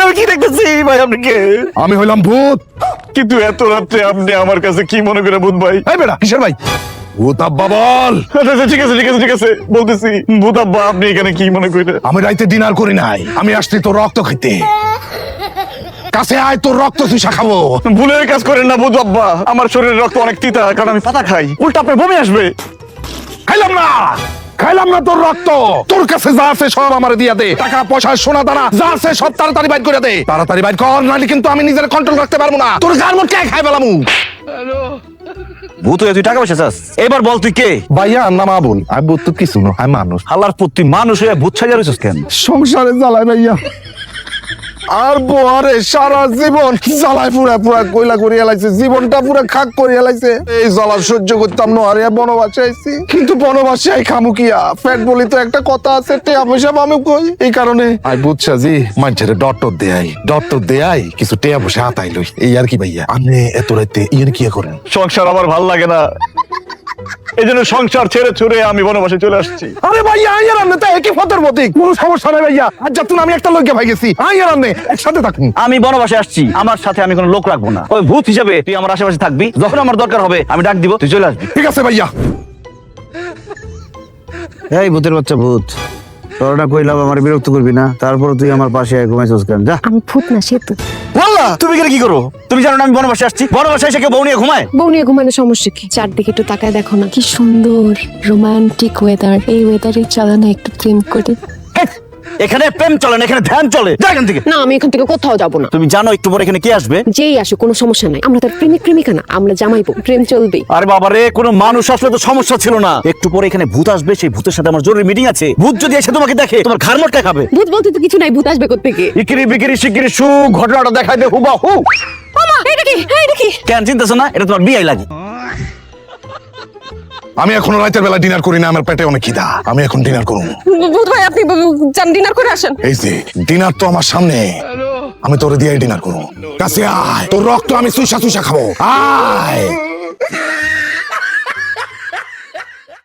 আমি কি দেখতেছি ভাই? আপনাকে আমি হইলাম ভূত। কিন্তু এত রাত্রে আপনি আমার কাছে কি মনে করে ভূত ভাই? এই বেটা কিসের ভাই? ভূত আব্বা বল। আচ্ছা, ঠিক আছে ঠিক আছে ঠিক আছে বলতেছি। ভূত আব্বা আপনি এখানে কি মনে করে? আমি রাইতে ডিনার করি নাই, আমি আসছি তোর রক্ত খাইতে। কাছে আয়, তোর রক্ত চুষা খাবো। ভুলের কাজ করেন না ভূত আব্বা, আমার শরীরের রক্ত অনেক তিতা, কারণ আমি পাতা খাই। উল্টা আপনার বমি আসবে। খাইলাম না, খাইলাম না তোর রক্ত। তোর কাছে যা আছে সব আমার দিয়া দে, টাকা পয়সা সোনা দানা যা আছে সব তাড়াতাড়ি বাইর করে দে। তাড়াতাড়ি বাইর কর, নাহলে কিন্তু আমি নিজের কন্ট্রোল রাখতে পারবো না। তোর গার মোট কে খাই বেলামু? ভূত হয়ে তুই টাকা পয়সা চাস? এবার বল তুই কে? ভাইয়া না মা বল, আমি ভূত তো কিছু না, আমি মানুষ। আল্লাহর প্রতি মানুষ হয়ে ভূত সাজা রয়েছিস কেন? সংসারে জ্বালায় ভাইয়া, আর বরে সারা জীবন জ্বালায় পুরা পুরা কইলা করিয়া লাগছে, জীবনটা পুরা খাক করিয়া লাগছে। এই জ্বালা সহ্য করতাম না, আরে বনবাসে আইছি। কিন্তু বনবাসে আই খামু কিয়া? পেট বলি তো একটা কথা আছে, টেয়া পয়সা পামু কই? এই কারণে আই বুঝছা জি মানুষের ডটর দেয়াই কিছু টেয়া পয়সা হাতাই লই, এই আর কি ভাইয়া। আপনি এত রাইতে ইয়ে কি করেন? সংসার আমার ভাল লাগে না, এই জন্য সংসার ছেড়ে ছুড়ে আমি বনবাসে চলে আসছি। আরে ভাইয়া আইয়ার আমনে তো একই ফতের মতি, কোনো সমস্যা নাই ভাইয়া। আজ যাতুন আমি একটা লইকে ভাই গেছি, আইয়ার আমনে একসাথে থাকুন। আমি বনবাসে আসছি, আমার সাথে আমি কোনো লোক রাখবো না। ওই ভূত হিসাবে তুই আমার আশেপাশে থাকবি, যখন আমার দরকার হবে আমি ডাক দিব, তুই চলে আসবি। ঠিক আছে ভাইয়া। এই ভূতের বাচ্চা ভূত, তোরটা কইলাম আমার বিরক্ত করবি না, তারপর তুই আমার পাশে ঘুমাইছিস কেন? যা। আমি ভূত না, সেতু। বললা তুমি এখানে কি করো? তুমি জানো না আমি বনবাসে আসছি? বনবাসে এসে কেউ বউ নিয়ে ঘুমায়? বউ নিয়ে ঘুমানোর সমস্যা কি? চারদিকে একটু তাকায় দেখো না, কি সুন্দর রোমান্টিক ওয়েদার। এই ওয়েদারে চলে না একটু প্রেম করে? এখানে প্রেম চলে না, এখানে ধ্যান চলে। যা এখান থেকে। না, আমি এখান থেকে কোথাও যাবো না। তুমি জানো একটু পরে এখানে কে আসবে? যেই আসে কোনো সমস্যা নাই, আমরা তার প্রেমিক প্রেমিকা না, আমরা জামাইবো, প্রেম চলবেই। আরে বাবা রে, কোনো মানুষ আসলে তো সমস্যা ছিল না। একটু পরে এখানে ভূত আসবে, সেই ভূতের সাথে আমার জরুরি মিটিং আছে। ভূত যদি এসে তোমাকে দেখে তোমার ঘাড় মটকা খাবে। ভূত বলতে তো কিছু নাই, ভূত আসবে কোত্থেকে? ইকিরি বিকিরি শিগগিরি শু, ঘটনাটা দেখাই দে হুবাহু। মামা এটা কি? এটা কি? কেন চিন্তাছো না? এটা তোমার বিয়ে লাগে। আমি এখনো রাতের বেলা ডিনার করি না, আমার পেটে অনেক খিদা, আমি এখন ডিনার করব। ভূত ভাই আপনি যান ডিনার করে আসেন। এই যে ডিনার তো আমার সামনে, আমি তোরে দিয়ে ডিনার করব। কাছে আয়, তোর রক্ত আমি চুষা চুষা খাবো, আয়।